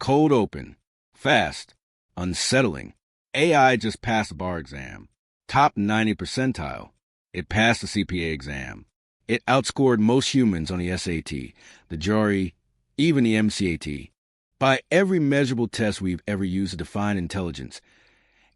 Cold open. Fast. Unsettling. AI just passed the bar exam. Top 90 percentile. It passed the CPA exam. It outscored most humans on the SAT, the jury, even the MCAT. By every measurable test we've ever used to define intelligence,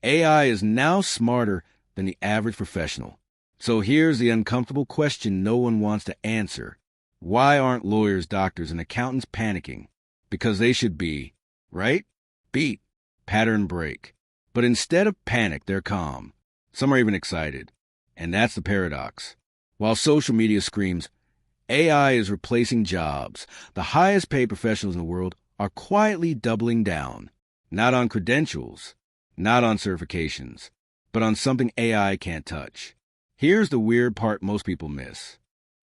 AI is now smarter than the average professional. So here's the uncomfortable question no one wants to answer. Why aren't lawyers, doctors, and accountants panicking? Because they should be, right? Beat. Pattern break. But instead of panic, they're calm. Some are even excited. And that's the paradox. While social media screams, AI is replacing jobs, the highest paid professionals in the world are quietly doubling down. Not on credentials, not on certifications, but on something AI can't touch. Here's the weird part most people miss.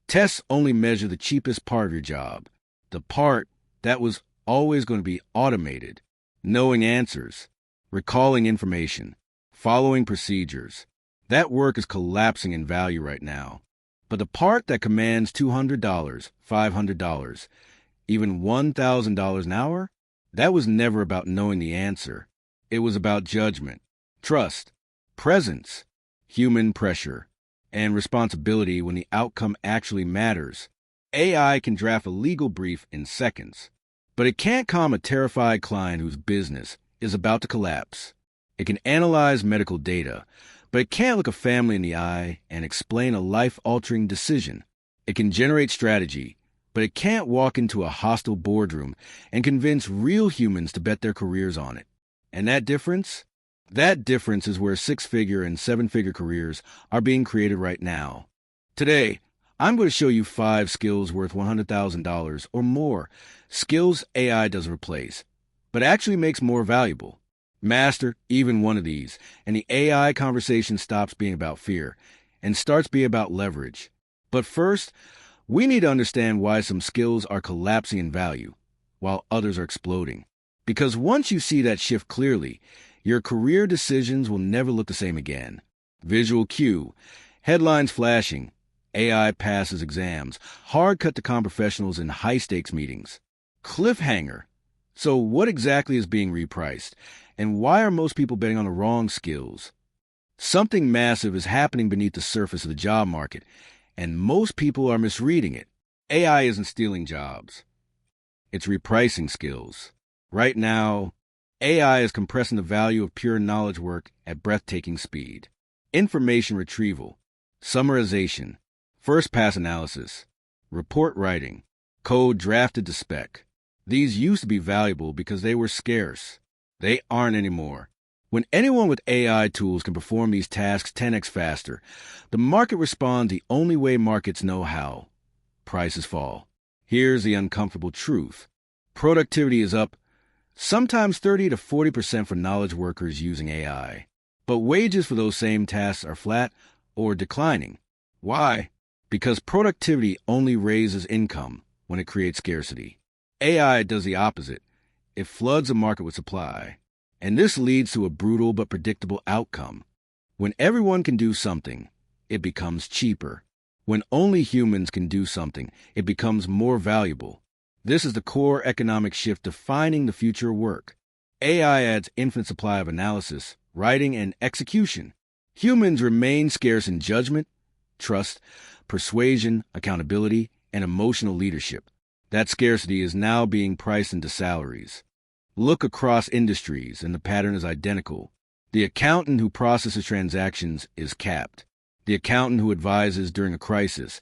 Tests only measure the cheapest part of your job, the part that was always going to be automated, knowing answers, recalling information, following procedures. That work is collapsing in value right now. But the part that commands $200, $500, even $1,000 an hour, that was never about knowing the answer. It was about judgment, trust, presence, human pressure, and responsibility when the outcome actually matters. AI can draft a legal brief in seconds, but it can't calm a terrified client whose business is about to collapse. It can analyze medical data, but it can't look a family in the eye and explain a life-altering decision. It can generate strategy, but it can't walk into a hostile boardroom and convince real humans to bet their careers on it. And that difference? That difference is where six-figure and seven-figure careers are being created right now. Today, I'm going to show you 5 skills worth $100,000 or more, skills AI doesn't replace, but actually makes more valuable. Master even one of these, and the AI conversation stops being about fear and starts being about leverage. But first, we need to understand why some skills are collapsing in value, while others are exploding. Because once you see that shift clearly, your career decisions will never look the same again. Visual cue, headlines flashing, AI passes exams, hard cut to calm professionals in high-stakes meetings. Cliffhanger. So what exactly is being repriced? And why are most people betting on the wrong skills? Something massive is happening beneath the surface of the job market, and most people are misreading it. AI isn't stealing jobs. It's repricing skills. Right now, AI is compressing the value of pure knowledge work at breathtaking speed. Information retrieval, summarization, first-pass analysis, report writing, code drafted to spec. These used to be valuable because they were scarce. They aren't anymore. When anyone with AI tools can perform these tasks 10x faster, the market responds the only way markets know how. Prices fall. Here's the uncomfortable truth. Productivity is up, sometimes 30 to 40% for knowledge workers using AI. But wages for those same tasks are flat or declining. Why? Because productivity only raises income when it creates scarcity. AI does the opposite. It floods a market with supply. And this leads to a brutal but predictable outcome. When everyone can do something, it becomes cheaper. When only humans can do something, it becomes more valuable. This is the core economic shift defining the future of work. AI adds infinite supply of analysis, writing, and execution. Humans remain scarce in judgment, trust, persuasion, accountability, and emotional leadership. That scarcity is now being priced into salaries. Look across industries, and the pattern is identical. The accountant who processes transactions is capped. The accountant who advises during a crisis,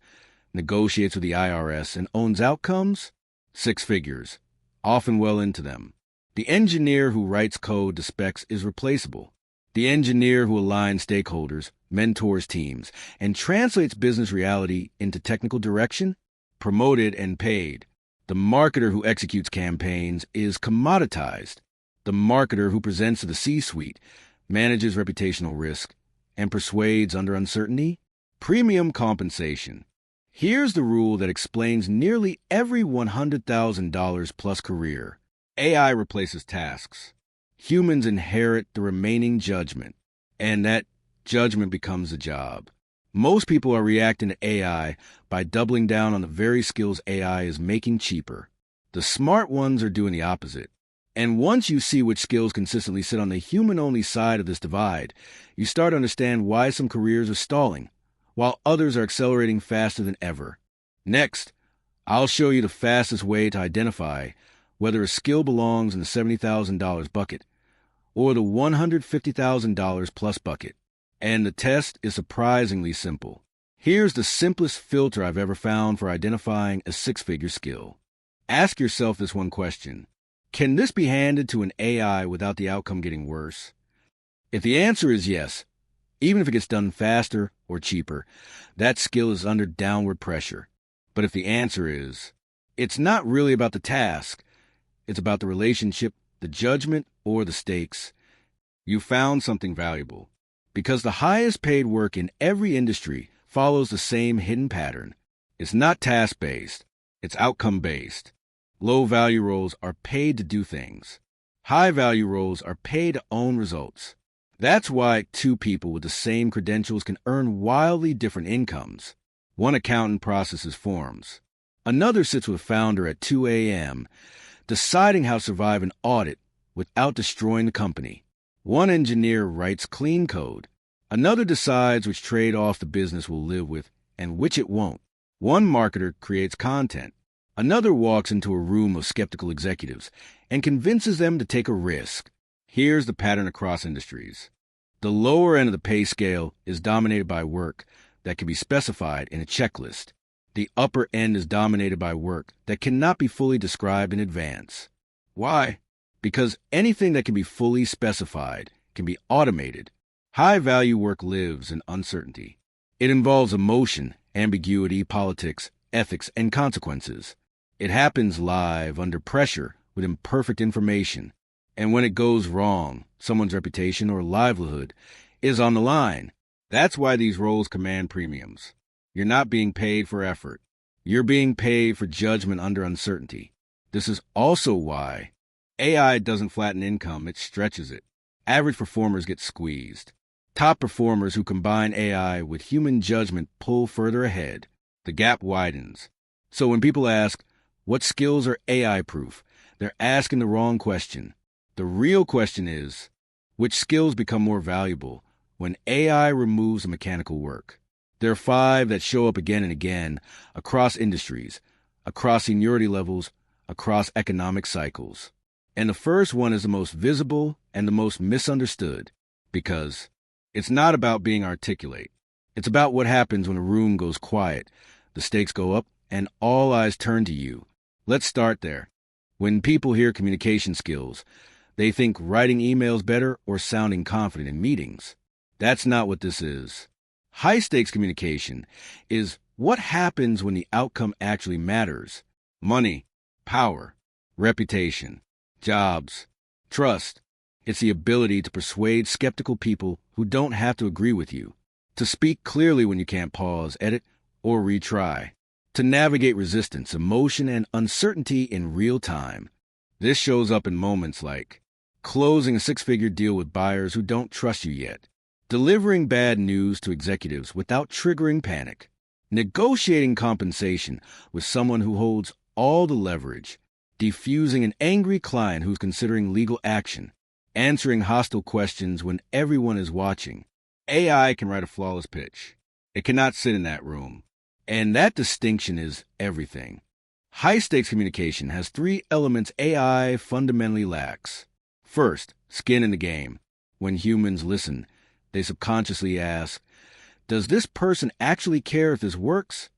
negotiates with the IRS, and owns outcomes? 6 figures, often well into them. The engineer who writes code to specs is replaceable. The engineer who aligns stakeholders, mentors teams, and translates business reality into technical direction? Promoted and paid. The marketer who executes campaigns is commoditized. The marketer who presents to the C-suite, manages reputational risk, and persuades under uncertainty? Premium compensation. Here's the rule that explains nearly every $100,000 plus career. AI replaces tasks. Humans inherit the remaining judgment, and that judgment becomes a job. Most people are reacting to AI by doubling down on the very skills AI is making cheaper. The smart ones are doing the opposite. And once you see which skills consistently sit on the human-only side of this divide, you start to understand why some careers are stalling, while others are accelerating faster than ever. Next, I'll show you the fastest way to identify whether a skill belongs in the $70,000 bucket or the $150,000 plus bucket. And the test is surprisingly simple. Here's the simplest filter I've ever found for identifying a six-figure skill. Ask yourself this one question. Can this be handed to an AI without the outcome getting worse? If the answer is yes, even if it gets done faster or cheaper, that skill is under downward pressure. But if the answer is, it's not really about the task, it's about the relationship, the judgment, or the stakes, you found something valuable. Because the highest paid work in every industry follows the same hidden pattern. It's not task-based, it's outcome-based. Low-value roles are paid to do things. High-value roles are paid to own results. That's why two people with the same credentials can earn wildly different incomes. One accountant processes forms. Another sits with a founder at 2 a.m., deciding how to survive an audit without destroying the company. One engineer writes clean code. Another decides which trade-off the business will live with and which it won't. One marketer creates content. Another walks into a room of skeptical executives and convinces them to take a risk. Here's the pattern across industries. The lower end of the pay scale is dominated by work that can be specified in a checklist. The upper end is dominated by work that cannot be fully described in advance. Why? Because anything that can be fully specified can be automated. High-value work lives in uncertainty. It involves emotion, ambiguity, politics, ethics, and consequences. It happens live, under pressure, with imperfect information. And when it goes wrong, someone's reputation or livelihood is on the line. That's why these roles command premiums. You're not being paid for effort. You're being paid for judgment under uncertainty. This is also why AI doesn't flatten income, it stretches it. Average performers get squeezed. Top performers who combine AI with human judgment pull further ahead. The gap widens. So when people ask, what skills are AI-proof? They're asking the wrong question. The real question is, which skills become more valuable when AI removes the mechanical work? There are 5 that show up again and again across industries, across seniority levels, across economic cycles. And the first one is the most visible and the most misunderstood, because it's not about being articulate. It's about what happens when a room goes quiet, the stakes go up, and all eyes turn to you. Let's start there. When people hear communication skills, they think writing emails better or sounding confident in meetings. That's not what this is. High-stakes communication is what happens when the outcome actually matters. Money, power, reputation, jobs, trust. It's the ability to persuade skeptical people who don't have to agree with you, to speak clearly when you can't pause, edit, or retry, to navigate resistance, emotion, and uncertainty in real time. This shows up in moments like closing a 6-figure deal with buyers who don't trust you yet, delivering bad news to executives without triggering panic, negotiating compensation with someone who holds all the leverage, defusing an angry client who's considering legal action, answering hostile questions when everyone is watching. AI can write a flawless pitch. It cannot sit in that room. And that distinction is everything. High-stakes communication has 3 elements AI fundamentally lacks. First, skin in the game. When humans listen, they subconsciously ask, does this person actually care if this works?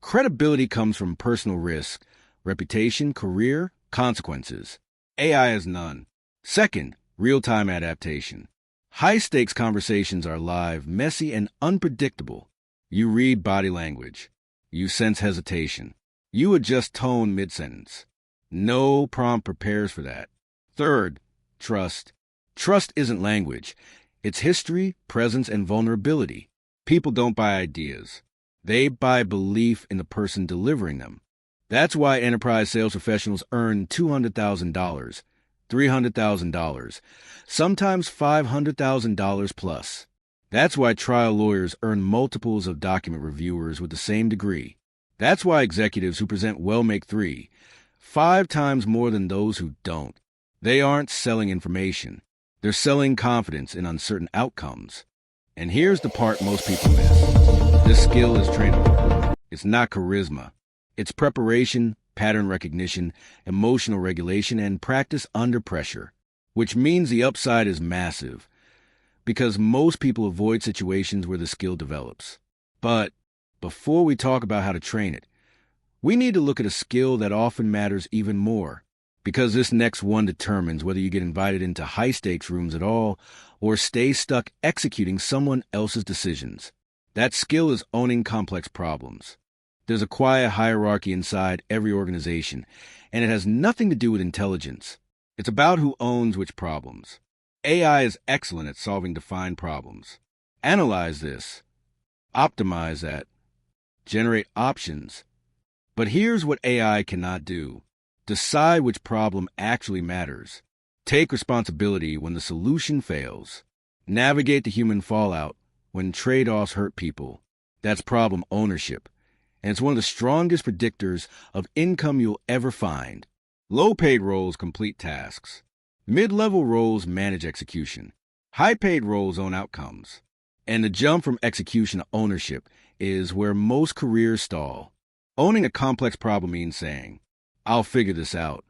Credibility comes from personal risk, reputation, career, consequences. AI has none. Second, real-time adaptation. High-stakes conversations are live, messy, and unpredictable. You read body language. You sense hesitation. You adjust tone mid-sentence. No prompt prepares for that. Third, trust. Trust isn't language. It's history, presence, and vulnerability. People don't buy ideas. They buy belief in the person delivering them. That's why enterprise sales professionals earn $200,000, $300,000, sometimes $500,000 plus. That's why trial lawyers earn multiples of document reviewers with the same degree. That's why executives who present well make 5 times more than those who don't. They aren't selling information. They're selling confidence in uncertain outcomes. And here's the part most people miss. This skill is trainable. It's not charisma. It's preparation, pattern recognition, emotional regulation, and practice under pressure, which means the upside is massive because most people avoid situations where the skill develops. But before we talk about how to train it, we need to look at a skill that often matters even more, because this next one determines whether you get invited into high-stakes rooms at all or stay stuck executing someone else's decisions. That skill is owning complex problems. There's a quiet hierarchy inside every organization, and it has nothing to do with intelligence. It's about who owns which problems. AI is excellent at solving defined problems. Analyze this, optimize that, generate options. But here's what AI cannot do. Decide which problem actually matters. Take responsibility when the solution fails. Navigate the human fallout when trade-offs hurt people. That's problem ownership. And it's one of the strongest predictors of income you'll ever find. Low-paid roles complete tasks. Mid-level roles manage execution. High-paid roles own outcomes. And the jump from execution to ownership is where most careers stall. Owning a complex problem means saying, I'll figure this out.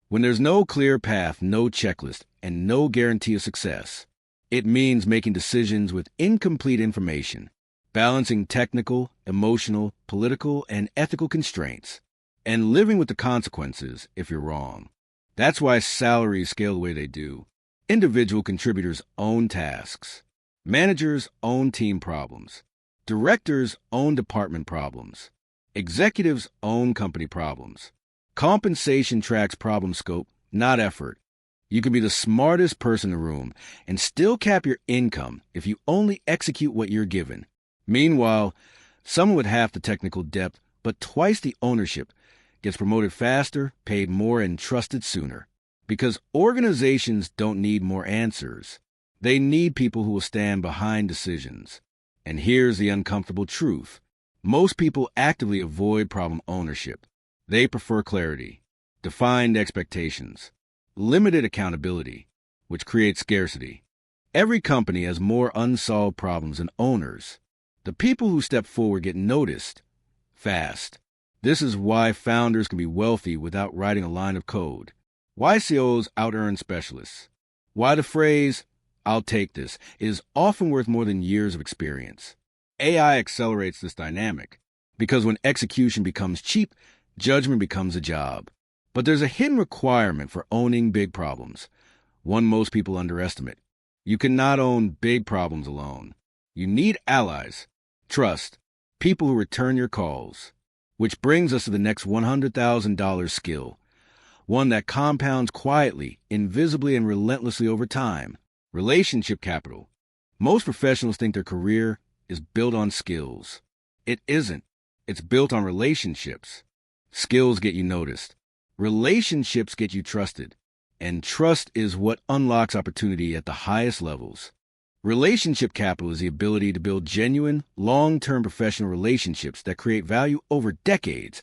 When there's no clear path, no checklist, and no guarantee of success, it means making decisions with incomplete information, balancing technical, emotional, political, and ethical constraints, and living with the consequences if you're wrong. That's why salaries scale the way they do. Individual contributors own tasks. Managers own team problems. Directors own department problems. Executives own company problems. Compensation tracks problem scope, not effort. You can be the smartest person in the room and still cap your income if you only execute what you're given. Meanwhile, someone with half the technical depth but twice the ownership gets promoted faster, paid more, and trusted sooner. Because organizations don't need more answers. They need people who will stand behind decisions. And here's the uncomfortable truth. Most people actively avoid problem ownership. They prefer clarity, defined expectations, limited accountability, which creates scarcity. Every company has more unsolved problems than owners. The people who step forward get noticed fast. This is why founders can be wealthy without writing a line of code. Why CEOs out-earn specialists. Why the phrase, I'll take this, is often worth more than years of experience. AI accelerates this dynamic because when execution becomes cheap, judgment becomes a job. But there's a hidden requirement for owning big problems, one most people underestimate. You cannot own big problems alone. You need allies, trust, people who return your calls. Which brings us to the next $100,000 skill, one that compounds quietly, invisibly, and relentlessly over time. Relationship capital. Most professionals think their career is built on skills. It isn't. It's built on relationships. Skills get you noticed. Relationships get you trusted. And trust is what unlocks opportunity at the highest levels. Relationship capital is the ability to build genuine, long-term professional relationships that create value over decades,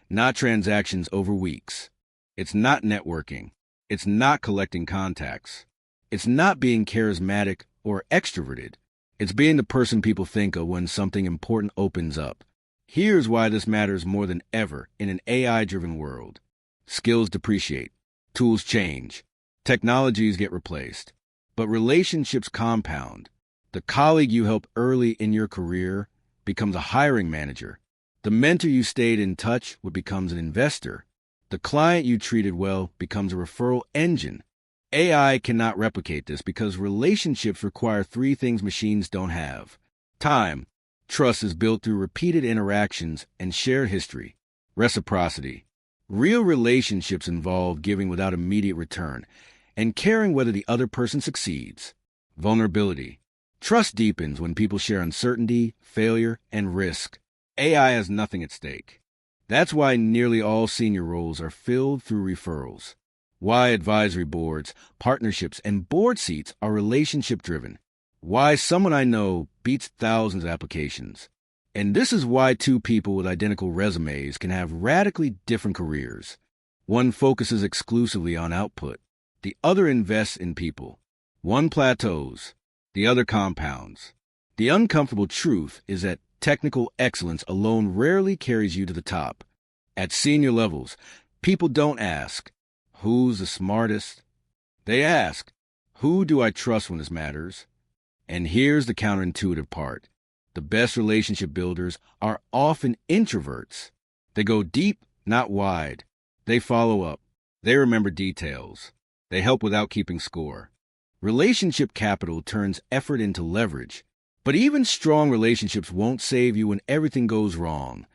not transactions over weeks. It's not networking. It's not collecting contacts. It's not being charismatic or extroverted. It's being the person people think of when something important opens up. Here's why this matters more than ever in an AI-driven world. Skills depreciate. Tools change. Technologies get replaced. But relationships compound. The colleague you helped early in your career becomes a hiring manager. The mentor you stayed in touch with becomes an investor. The client you treated well becomes a referral engine. AI cannot replicate this because relationships require three things machines don't have. Time. Trust is built through repeated interactions and shared history. Reciprocity. Real relationships involve giving without immediate return and caring whether the other person succeeds. Vulnerability. Trust deepens when people share uncertainty, failure, and risk. AI has nothing at stake. That's why nearly all senior roles are filled through referrals. Why advisory boards, partnerships, and board seats are relationship-driven. Why someone I know beats thousands of applications. And this is why two people with identical resumes can have radically different careers. One focuses exclusively on output. the other invests in people. One plateaus, the other compounds. The uncomfortable truth is that technical excellence alone rarely carries you to the top. At senior levels, people don't ask, who's the smartest? They ask, who do I trust when this matters? And here's the counterintuitive part. The best relationship builders are often introverts. They go deep, not wide. They follow up. They remember details. They help without keeping score. Relationship capital turns effort into leverage. But even strong relationships won't save you when everything goes wrong.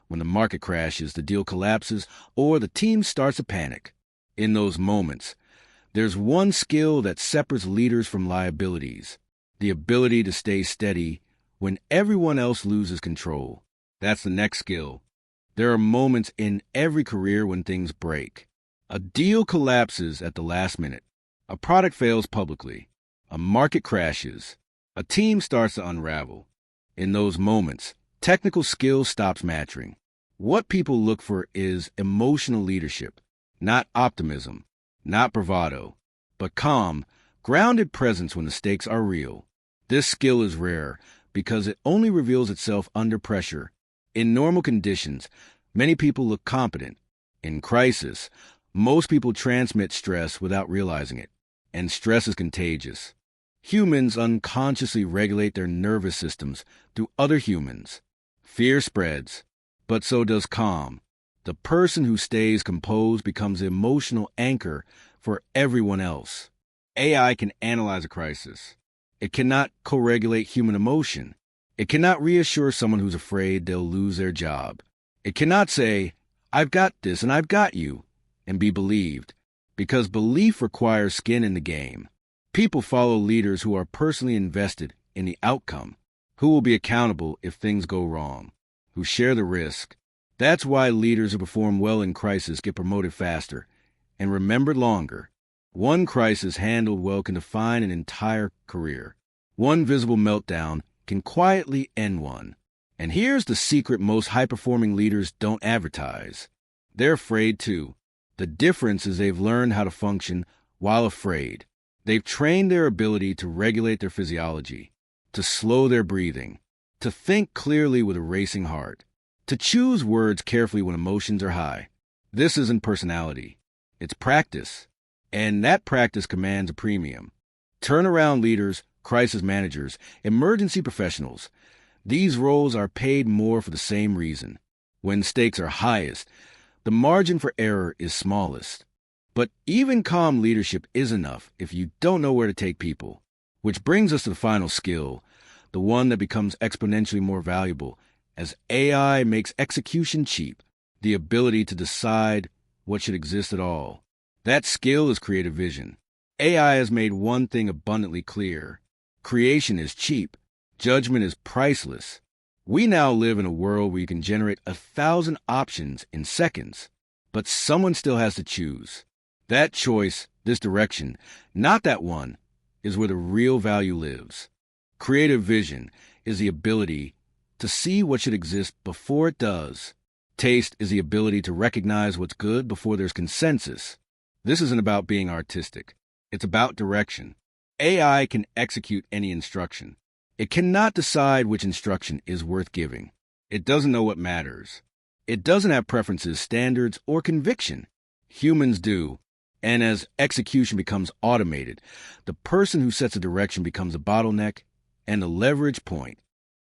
When the market crashes, the deal collapses, or the team starts to panic. In those moments, there's one skill that separates leaders from liabilities: the ability to stay steady when everyone else loses control. That's the next skill. There are moments in every career when things break. A deal collapses at the last minute. A product fails publicly. A market crashes. A team starts to unravel. In those moments, technical skill stops mattering. What people look for is emotional leadership, not optimism, not bravado, but calm, grounded presence when the stakes are real. This skill is rare because it only reveals itself under pressure. In normal conditions, many people look competent. In crisis, most people transmit stress without realizing it, and stress is contagious. Humans unconsciously regulate their nervous systems through other humans. Fear spreads, but so does calm. The person who stays composed becomes the emotional anchor for everyone else. AI can analyze a crisis. It cannot co-regulate human emotion. It cannot reassure someone who's afraid they'll lose their job. It cannot say, I've got this and I've got you, and be believed, because belief requires skin in the game. People follow leaders who are personally invested in the outcome, who will be accountable if things go wrong, who share the risk. That's why leaders who perform well in crisis get promoted faster and remembered longer. One crisis handled well can define an entire career. One visible meltdown can quietly end one. And here's the secret most high-performing leaders don't advertise. They're afraid too. The difference is they've learned how to function while afraid. They've trained their ability to regulate their physiology, to slow their breathing, to think clearly with a racing heart, to choose words carefully when emotions are high. This isn't personality. It's practice. And that practice commands a premium. Turnaround leaders, crisis managers, emergency professionals. These roles are paid more for the same reason. When stakes are highest, the margin for error is smallest. But even calm leadership is enough if you don't know where to take people. Which brings us to the final skill, the one that becomes exponentially more valuable as AI makes execution cheap, the ability to decide what should exist at all. That skill is creative vision. AI has made one thing abundantly clear. Creation is cheap. Judgment is priceless. We now live in a world where you can generate 1,000 options in seconds, but someone still has to choose. That choice, this direction, not that one, is where the real value lives. Creative vision is the ability to see what should exist before it does. Taste is the ability to recognize what's good before there's consensus. This isn't about being artistic. It's about direction. AI can execute any instruction. It cannot decide which instruction is worth giving. It doesn't know what matters. It doesn't have preferences, standards, or conviction. Humans do. And as execution becomes automated, the person who sets a direction becomes a bottleneck and a leverage point.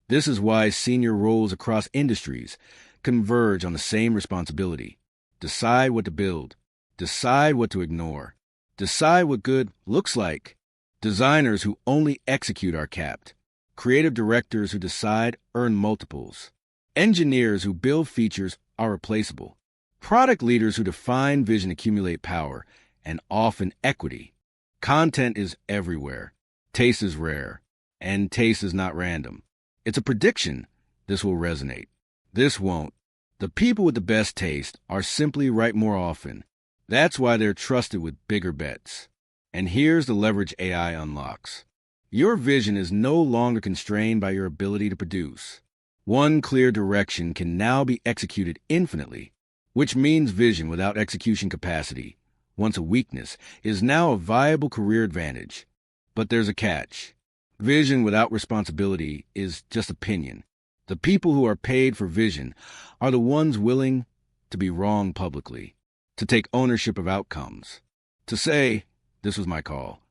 This is why senior roles across industries converge on the same responsibility. Decide what to build. Decide what to ignore. Decide what good looks like. Designers who only execute are capped. Creative directors who decide earn multiples. Engineers who build features are replaceable. Product leaders who define vision accumulate power and often equity. Content is everywhere. Taste is rare. And taste is not random. It's a prediction. This will resonate. This won't. The people with the best taste are simply right more often. That's why they're trusted with bigger bets. And here's the leverage AI unlocks. Your vision is no longer constrained by your ability to produce. One clear direction can now be executed infinitely, which means vision without execution capacity once a weakness, is now a viable career advantage. But there's a catch. Vision without responsibility is just opinion. The people who are paid for vision are the ones willing to be wrong publicly, to take ownership of outcomes, to say, "This was my call."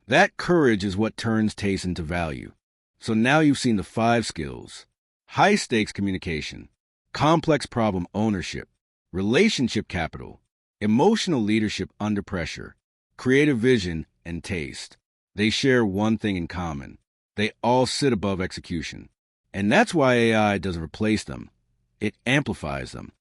That courage is what turns taste into value. So now you've seen the 5 skills: high-stakes communication, complex problem ownership, relationship capital, emotional leadership under pressure, creative vision, and taste. They share one thing in common. They all sit above execution. And that's why AI doesn't replace them. It amplifies them.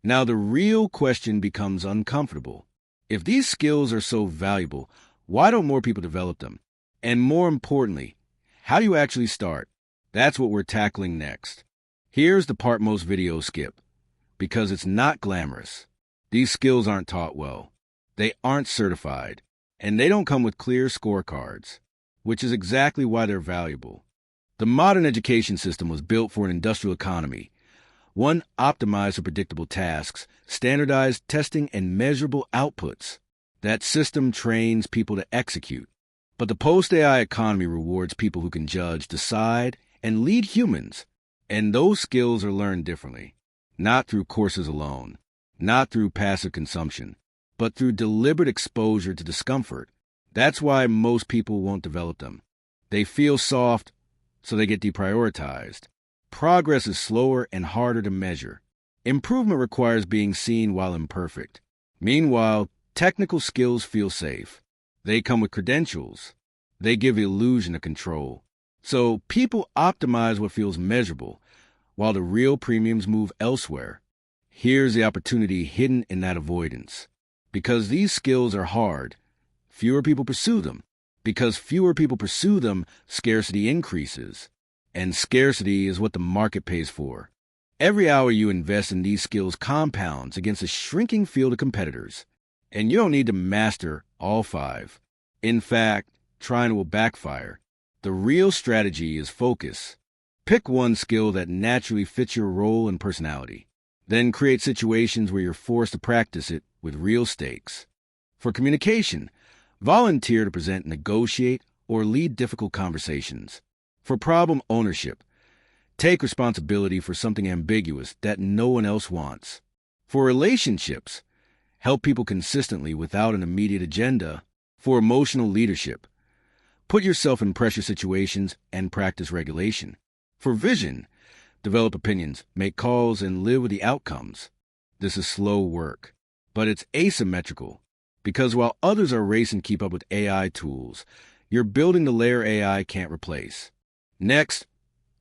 Now the real question becomes uncomfortable. If these skills are so valuable, why don't more people develop them? And more importantly, how do you actually start? That's what we're tackling next. Here's the part most videos skip, because it's not glamorous. These skills aren't taught well. They aren't certified. And they don't come with clear scorecards, which is exactly why they're valuable. The modern education system was built for an industrial economy, one optimized for predictable tasks, standardized testing, and measurable outputs. That system trains people to execute. But the post-AI economy rewards people who can judge, decide, and lead humans. And those skills are learned differently, not through courses alone, not through passive consumption, but through deliberate exposure to discomfort. That's why most people won't develop them. They feel soft, so they get deprioritized. Progress is slower and harder to measure. Improvement requires being seen while imperfect. Meanwhile, technical skills feel safe. They come with credentials. They give the illusion of control. So people optimize what feels measurable, while the real premiums move elsewhere. Here's the opportunity hidden in that avoidance. Because these skills are hard, fewer people pursue them. Because fewer people pursue them, scarcity increases. And scarcity is what the market pays for. Every hour you invest in these skills compounds against a shrinking field of competitors. And you don't need to master all 5. In fact, trying will backfire. The real strategy is focus. Pick one skill that naturally fits your role and personality. Then create situations where you're forced to practice it with real stakes. For communication, volunteer to present, negotiate, or lead difficult conversations. For problem ownership, take responsibility for something ambiguous that no one else wants. For relationships, help people consistently without an immediate agenda. For emotional leadership, put yourself in pressure situations and practice regulation. For vision, develop opinions, make calls, and live with the outcomes. This is slow work, but it's asymmetrical, because while others are racing to keep up with AI tools, you're building the layer AI can't replace. Next,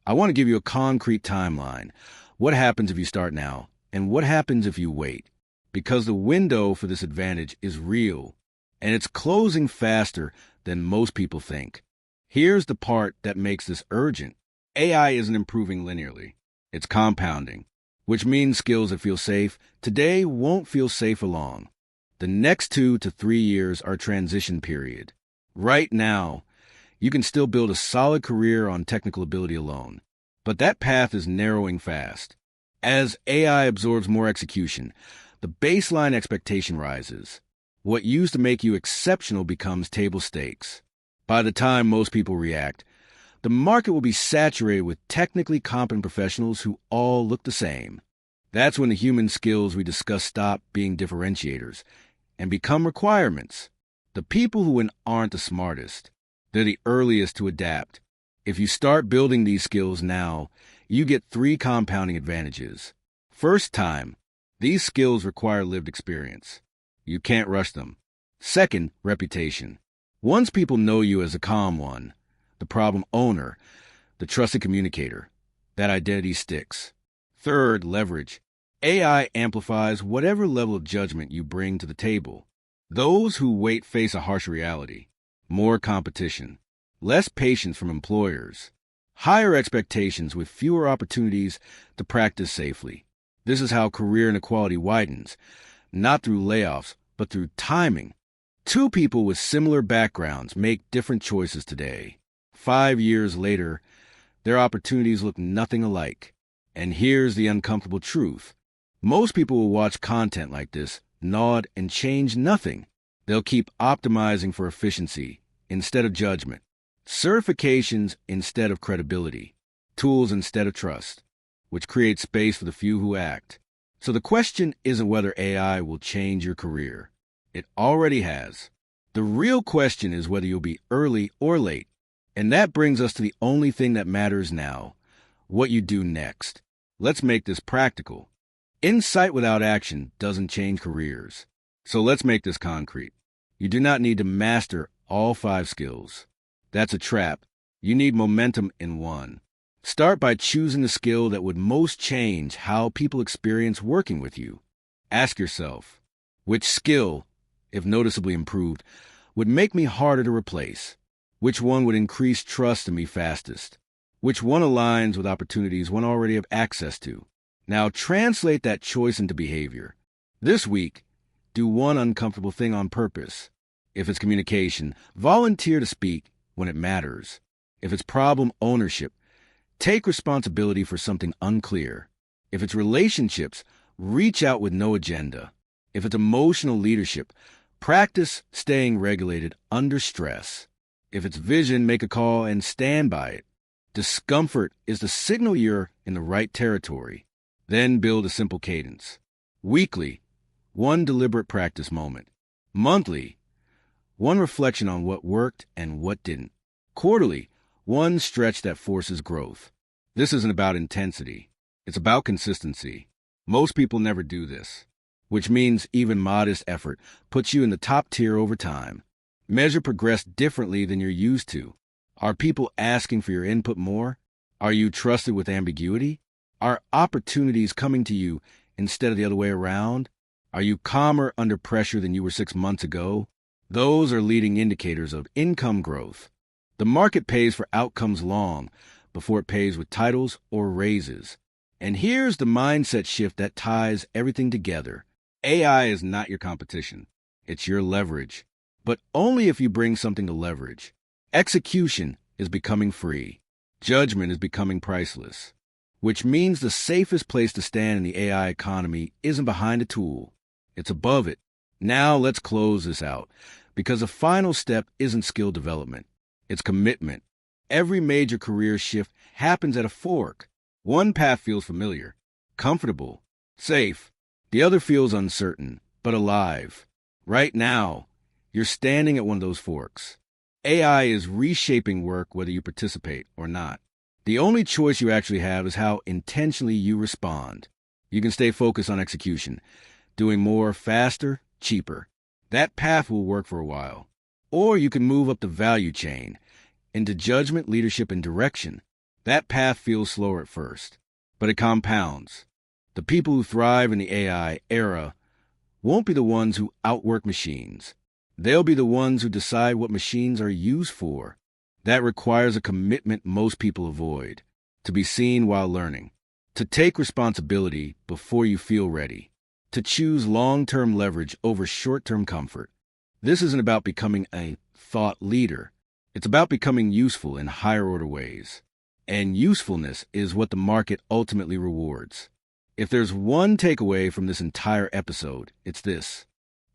I want to give you a concrete timeline. What happens if you start now, and what happens if you wait? Because the window for this advantage is real, and it's closing faster than most people think. Here's the part that makes this urgent. AI isn't improving linearly. It's compounding, which means skills that feel safe today won't feel safe for long. The next 2 to 3 years are transition period. Right now, you can still build a solid career on technical ability alone, but that path is narrowing fast. As AI absorbs more execution, the baseline expectation rises. What used to make you exceptional becomes table stakes. By the time most people react, the market will be saturated with technically competent professionals who all look the same. That's when the human skills we discuss stop being differentiators and become requirements. The people who win aren't the smartest. They're the earliest to adapt. If you start building these skills now, you get 3 compounding advantages. First, time. These skills require lived experience. You can't rush them. Second, reputation. Once people know you as a calm one, the problem owner, the trusted communicator, that identity sticks. Third, leverage. AI amplifies whatever level of judgment you bring to the table. Those who wait face a harsh reality. More competition. Less patience from employers. Higher expectations with fewer opportunities to practice safely. This is how career inequality widens, not through layoffs, but through timing. 2 people with similar backgrounds make different choices today. 5 years later, their opportunities look nothing alike. And here's the uncomfortable truth. Most people will watch content like this, nod, and change nothing. They'll keep optimizing for efficiency instead of judgment, certifications instead of credibility, tools instead of trust, which creates space for the few who act. So the question isn't whether AI will change your career. It already has. The real question is whether you'll be early or late. And that brings us to the only thing that matters now, what you do next. Let's make this practical. Insight without action doesn't change careers. So let's make this concrete. You do not need to master all 5 skills. That's a trap. You need momentum in one. Start by choosing the skill that would most change how people experience working with you. Ask yourself, which skill, if noticeably improved, would make me harder to replace? Which one would increase trust in me fastest? Which one aligns with opportunities one already have access to? Now translate that choice into behavior. This week, do one uncomfortable thing on purpose. If it's communication, volunteer to speak when it matters. If it's problem ownership, take responsibility for something unclear. If it's relationships, reach out with no agenda. If it's emotional leadership, practice staying regulated under stress. If it's vision, make a call and stand by it. Discomfort is the signal you're in the right territory. Then build a simple cadence. Weekly, one deliberate practice moment. Monthly, one reflection on what worked and what didn't. Quarterly, one stretch that forces growth. This isn't about intensity. It's about consistency. Most people never do this, which means even modest effort puts you in the top tier over time. Measure progress differently than you're used to. Are people asking for your input more? Are you trusted with ambiguity? Are opportunities coming to you instead of the other way around? Are you calmer under pressure than you were 6 months ago? Those are leading indicators of income growth. The market pays for outcomes long before it pays with titles or raises. And here's the mindset shift that ties everything together. AI is not your competition. It's your leverage. But only if you bring something to leverage. Execution is becoming free. Judgment is becoming priceless. Which means the safest place to stand in the AI economy isn't behind a tool. It's above it. Now let's close this out, because the final step isn't skill development. It's commitment. Every major career shift happens at a fork. One path feels familiar, comfortable, safe. The other feels uncertain, but alive. Right now, you're standing at one of those forks. AI is reshaping work whether you participate or not. The only choice you actually have is how intentionally you respond. You can stay focused on execution, doing more faster, cheaper. That path will work for a while. Or you can move up the value chain into judgment, leadership, and direction. That path feels slower at first, but it compounds. The people who thrive in the AI era won't be the ones who outwork machines. They'll be the ones who decide what machines are used for. That requires a commitment most people avoid. To be seen while learning. To take responsibility before you feel ready. To choose long-term leverage over short-term comfort. This isn't about becoming a thought leader. It's about becoming useful in higher-order ways. And usefulness is what the market ultimately rewards. If there's one takeaway from this entire episode, it's this.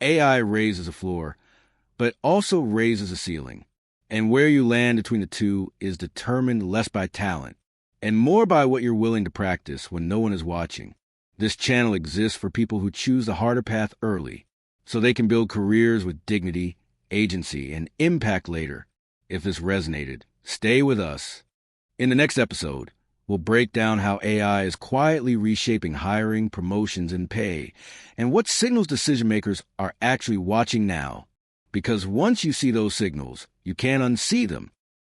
AI raises a floor, but also raises a ceiling. And where you land between the two is determined less by talent and more by what you're willing to practice when no one is watching. This channel exists for people who choose the harder path early, so they can build careers with dignity, agency, and impact later. If this resonated, stay with us. In the next episode, we'll break down how AI is quietly reshaping hiring, promotions, and pay, and what signals decision-makers are actually watching now. Because once you see those signals, you can't unsee them.